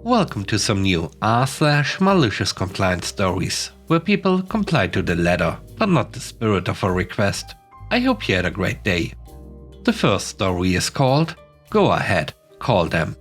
Welcome to some new r/malicious compliance stories, where people comply to the letter, but not the spirit of a request. I hope you had a great day. The first story is called Go Ahead, Call Them.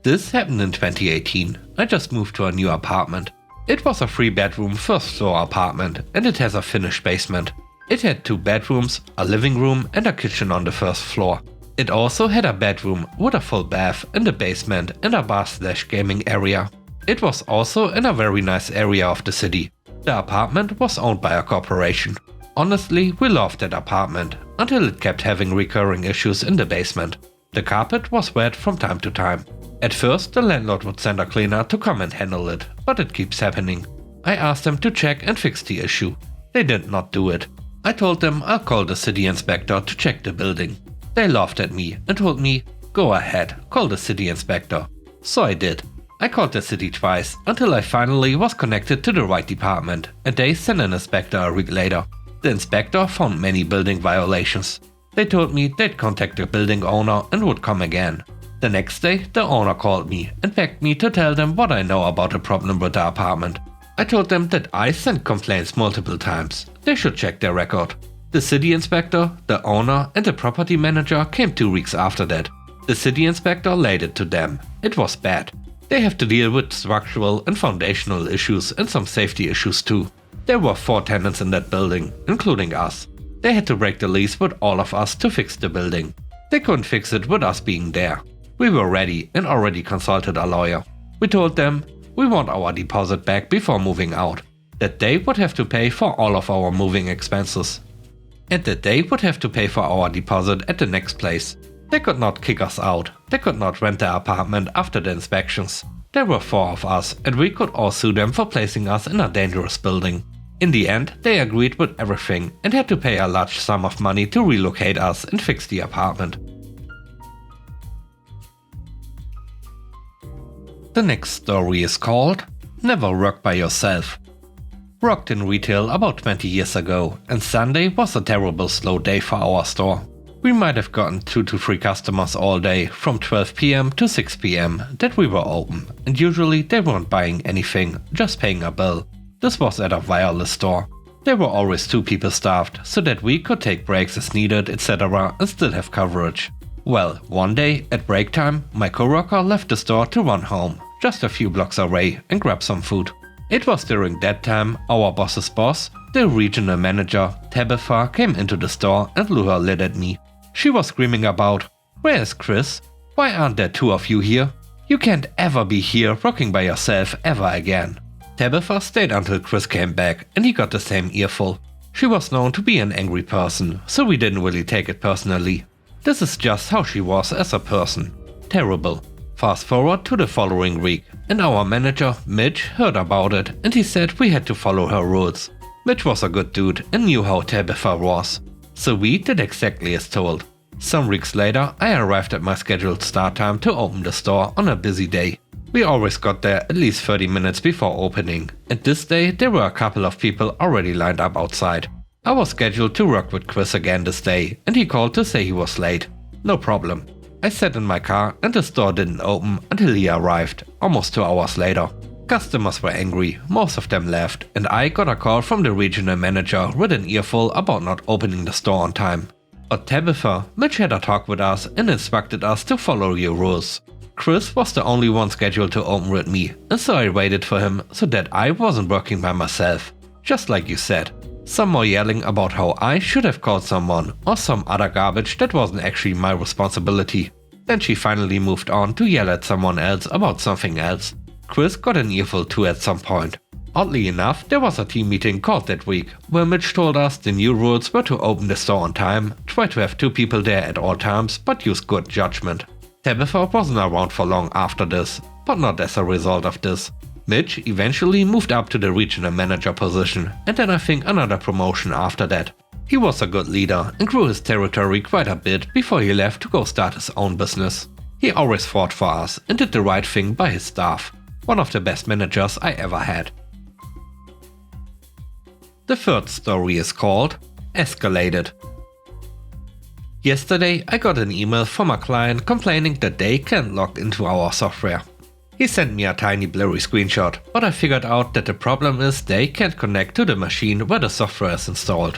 This happened in 2018. I just moved to a new apartment. It was a 3-bedroom first floor apartment and it has a finished basement. It had 2 bedrooms, a living room and a kitchen on the first floor. It also had a bedroom with a full bath in the basement and a bar/gaming area. It was also in a very nice area of the city. The apartment was owned by a corporation. Honestly, we loved that apartment until it kept having recurring issues in the basement. The carpet was wet from time to time. At first, the landlord would send a cleaner to come and handle it, but it keeps happening. I asked them to check and fix the issue. They did not do it. I told them I'll call the city inspector to check the building. They laughed at me and told me, go ahead, call the city inspector. So I did. I called the city twice until I finally was connected to the right department and they sent an inspector a week later. The inspector found many building violations. They told me they'd contact the building owner and would come again. The next day, the owner called me and begged me to tell them what I know about the problem with the apartment. I told them that I sent complaints multiple times. They should check their record. The city inspector, the owner and the property manager came 2 weeks after that. The city inspector laid it to them. It was bad. They have to deal with structural and foundational issues and some safety issues too. There were 4 tenants in that building, including us. They had to break the lease with all of us to fix the building. They couldn't fix it with us being there. We were ready and already consulted a lawyer. We told them we want our deposit back before moving out, that they would have to pay for all of our moving expenses, and that they would have to pay for our deposit at the next place. They could not kick us out. They could not rent the apartment after the inspections. There were 4 of us and we could all sue them for placing us in a dangerous building. In the end, they agreed with everything and had to pay a large sum of money to relocate us and fix the apartment. The next story is called Never Work by Yourself. Worked in retail about 20 years ago, and Sunday was a terrible slow day for our store. We might have gotten 2 to 3 customers all day from 12 PM to 6 PM that we were open, and usually they weren't buying anything, just paying a bill. This was at a wireless store. There were always 2 people staffed, so that we could take breaks as needed, etc. and still have coverage. Well, one day, at break time, my coworker left the store to run home, just a few blocks away, and grab some food. It was during that time our boss's boss, the regional manager, Tabitha, came into the store and blew her lid at me. She was screaming about, "Where is Chris? Why aren't there 2 of you here? You can't ever be here working by yourself ever again." Tabitha stayed until Chris came back and he got the same earful. She was known to be an angry person, so we didn't really take it personally. This is just how she was as a person. Terrible. Fast forward to the following week, and our manager, Mitch, heard about it and he said we had to follow her rules. Mitch was a good dude and knew how Tabitha was. So we did exactly as told. Some weeks later, I arrived at my scheduled start time to open the store on a busy day. We always got there at least 30 minutes before opening, and this day there were a couple of people already lined up outside. I was scheduled to work with Chris again this day, and he called to say he was late. No problem. I sat in my car and the store didn't open until he arrived, almost 2 hours later. Customers were angry, most of them left, and I got a call from the regional manager with an earful about not opening the store on time. But Tabitha, Mitch had a talk with us and instructed us to follow your rules. Chris was the only one scheduled to open with me, and so I waited for him so that I wasn't working by myself. Just like you said. Some more yelling about how I should have called someone or some other garbage that wasn't actually my responsibility. Then she finally moved on to yell at someone else about something else. Chris got an earful too at some point. Oddly enough, there was a team meeting called that week, where Mitch told us the new rules were to open the store on time, try to have 2 people there at all times, but use good judgment. Tabitha wasn't around for long after this, but not as a result of this. Mitch eventually moved up to the regional manager position, and then I think another promotion after that. He was a good leader and grew his territory quite a bit before he left to go start his own business. He always fought for us and did the right thing by his staff. One of the best managers I ever had. The third story is called Escalated. Yesterday I got an email from a client complaining that they can't log into our software. He sent me a tiny blurry screenshot, but I figured out that the problem is they can't connect to the machine where the software is installed.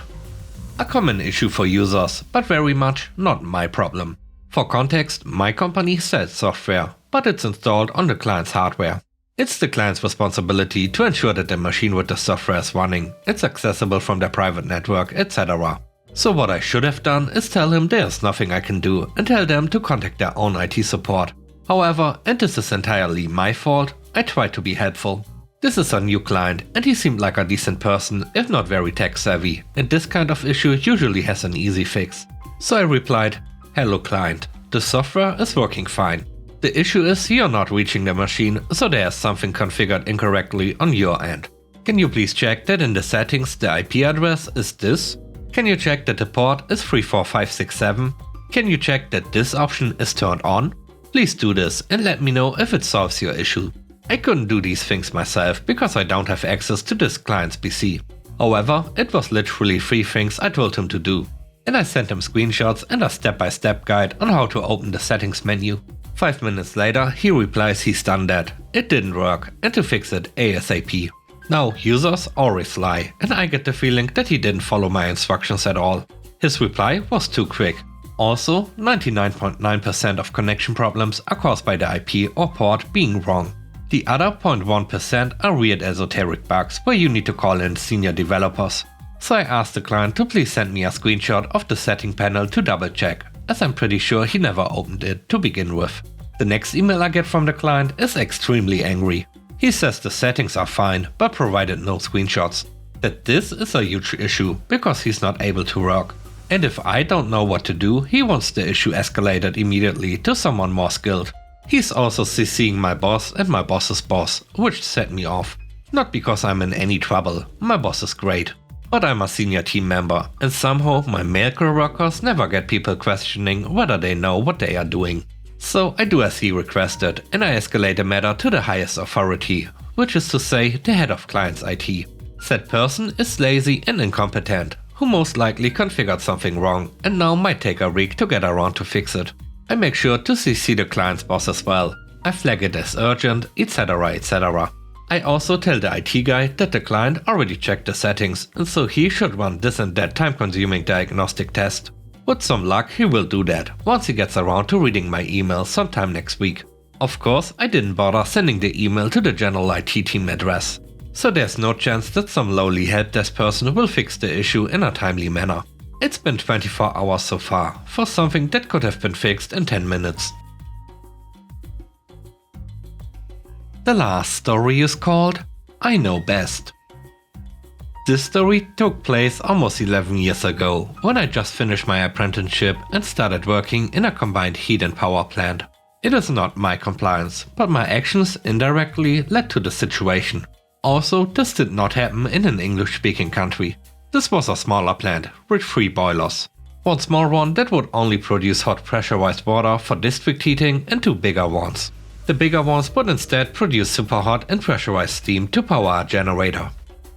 A common issue for users, but very much not my problem. For context, my company sells software, but it's installed on the client's hardware. It's the client's responsibility to ensure that the machine with the software is running, it's accessible from their private network, etc. So what I should have done is tell him there's nothing I can do and tell them to contact their own IT support. However, and this is entirely my fault, I tried to be helpful. This is a new client and he seemed like a decent person, if not very tech savvy, and this kind of issue usually has an easy fix. So I replied, "Hello client, the software is working fine. The issue is you're not reaching the machine, so there's something configured incorrectly on your end. Can you please check that in the settings the IP address is this? Can you check that the port is 34567? Can you check that this option is turned on? Please do this and let me know if it solves your issue." I couldn't do these things myself because I don't have access to this client's PC. However, it was literally 3 things I told him to do. And I sent him screenshots and a step-by-step guide on how to open the settings menu. 5 minutes later, he replies he's done that, it didn't work, and to fix it ASAP. Now, users always lie, and I get the feeling that he didn't follow my instructions at all. His reply was too quick. Also, 99.9% of connection problems are caused by the IP or port being wrong. The other 0.1% are weird esoteric bugs where you need to call in senior developers. So I asked the client to please send me a screenshot of the setting panel to double check, as I'm pretty sure he never opened it to begin with. The next email I get from the client is extremely angry. He says the settings are fine, but provided no screenshots. That this is a huge issue, because he's not able to work. And if I don't know what to do, he wants the issue escalated immediately to someone more skilled. He's also CCing my boss and my boss's boss, which set me off. Not because I'm in any trouble, my boss is great. But I'm a senior team member, and somehow my male co-workers never get people questioning whether they know what they are doing. So I do as he requested, and I escalate the matter to the highest authority, which is to say the head of client's IT. Said person is lazy and incompetent, who most likely configured something wrong and now might take a week to get around to fix it. I make sure to CC the client's boss as well. I flag it as urgent, etc. etc. I also tell the IT guy that the client already checked the settings, and so he should run this and that time-consuming diagnostic test. With some luck he will do that, once he gets around to reading my email sometime next week. Of course, I didn't bother sending the email to the general IT team address. So there's no chance that some lowly help desk person will fix the issue in a timely manner. It's been 24 hours so far, for something that could have been fixed in 10 minutes. The last story is called I Know Best. This story took place almost 11 years ago, when I just finished my apprenticeship and started working in a combined heat and power plant. It is not my compliance, but my actions indirectly led to the situation. Also, this did not happen in an English-speaking country. This was a smaller plant, with 3 boilers. One small one that would only produce hot pressurized water for district heating and 2 bigger ones. The bigger ones would instead produce super hot and pressurized steam to power a generator.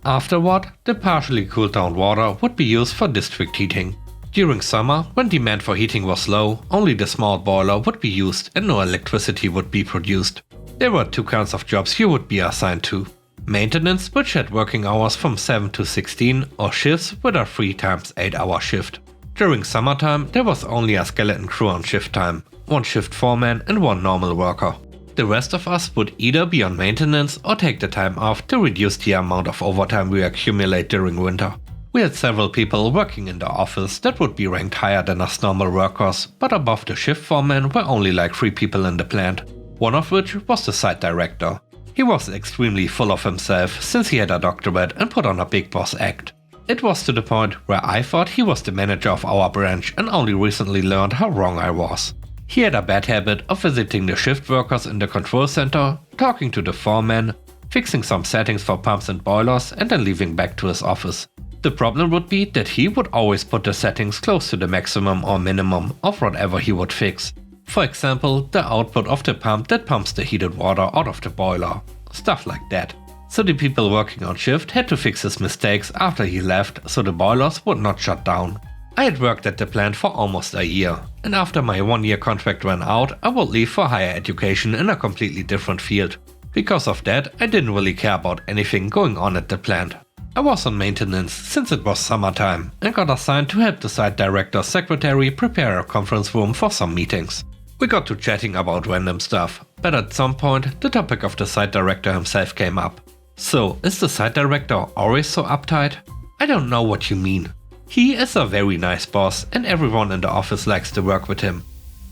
Afterward, the partially cooled down water would be used for district heating. During summer, when demand for heating was low, only the small boiler would be used and no electricity would be produced. There were 2 kinds of jobs you would be assigned to. Maintenance, which had working hours from 7 to 16, or shifts with a 3 times 8 hour shift. During summertime, there was only a skeleton crew on shift time, 1 shift foreman and 1 normal worker. The rest of us would either be on maintenance or take the time off to reduce the amount of overtime we accumulate during winter. We had several people working in the office that would be ranked higher than us normal workers, but above the shift foreman were only like 3 people in the plant, one of which was the site director. He was extremely full of himself since he had a doctorate and put on a big boss act. It was to the point where I thought he was the manager of our branch and only recently learned how wrong I was. He had a bad habit of visiting the shift workers in the control center, talking to the foreman, fixing some settings for pumps and boilers and then leaving back to his office. The problem would be that he would always put the settings close to the maximum or minimum of whatever he would fix. For example, the output of the pump that pumps the heated water out of the boiler. Stuff like that. So the people working on shift had to fix his mistakes after he left so the boilers would not shut down. I had worked at the plant for almost a year, and after my 1-year contract ran out, I would leave for higher education in a completely different field. Because of that, I didn't really care about anything going on at the plant. I was on maintenance since it was summertime and got assigned to help the site director's secretary prepare a conference room for some meetings. We got to chatting about random stuff, but at some point the topic of the site director himself came up. So, is the site director always so uptight? I don't know what you mean. He is a very nice boss and everyone in the office likes to work with him.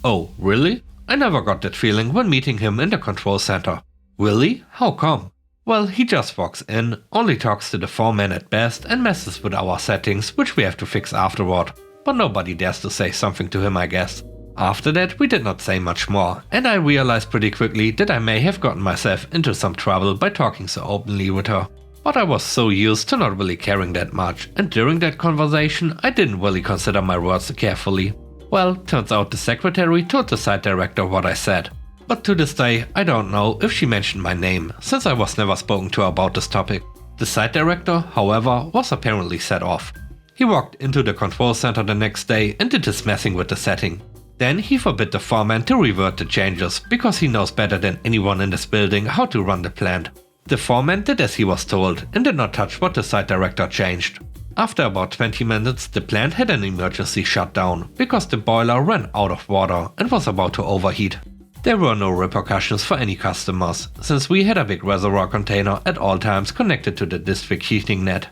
Oh, really? I never got that feeling when meeting him in the control center. Really? How come? Well, he just walks in, only talks to the foreman at best and messes with our settings, which we have to fix afterward. But nobody dares to say something to him, I guess. After that, we did not say much more, and I realized pretty quickly that I may have gotten myself into some trouble by talking so openly with her. But I was so used to not really caring that much, and during that conversation, I didn't really consider my words carefully. Well, turns out the secretary told the site director what I said. But to this day, I don't know if she mentioned my name, since I was never spoken to about this topic. The site director, however, was apparently set off. He walked into the control center the next day and did his messing with the setting. Then he forbid the foreman to revert the changes, because he knows better than anyone in this building how to run the plant. The foreman did as he was told and did not touch what the site director changed. After about 20 minutes, the plant had an emergency shutdown, because the boiler ran out of water and was about to overheat. There were no repercussions for any customers, since we had a big reservoir container at all times connected to the district heating net.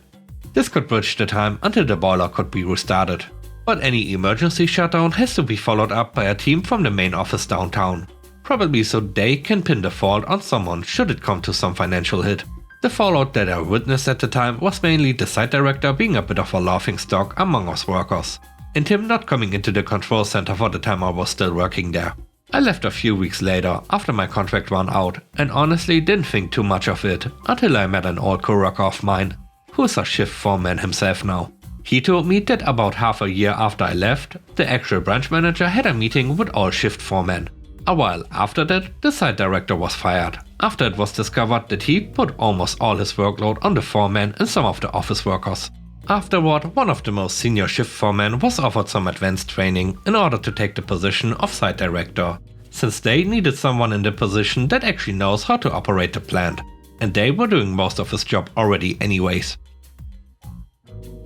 This could bridge the time until the boiler could be restarted. But any emergency shutdown has to be followed up by a team from the main office downtown. Probably so they can pin the fault on someone should it come to some financial hit. The fallout that I witnessed at the time was mainly the site director being a bit of a laughingstock among us workers, and him not coming into the control center for the time I was still working there. I left a few weeks later after my contract ran out and honestly didn't think too much of it until I met an old coworker of mine, who is a shift foreman himself now. He told me that about half a year after I left, the actual branch manager had a meeting with all shift foremen. A while after that, the site director was fired, after it was discovered that he put almost all his workload on the foreman and some of the office workers. Afterward, one of the most senior shift foremen was offered some advanced training in order to take the position of site director, since they needed someone in the position that actually knows how to operate the plant, and they were doing most of his job already anyways.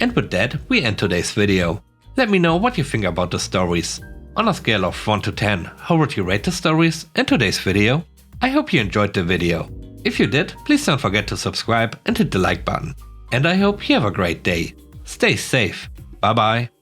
And with that, we end today's video. Let me know what you think about the stories. On a scale of 1 to 10, how would you rate the stories and today's video? I hope you enjoyed the video. If you did, please don't forget to subscribe and hit the like button. And I hope you have a great day. Stay safe. Bye bye.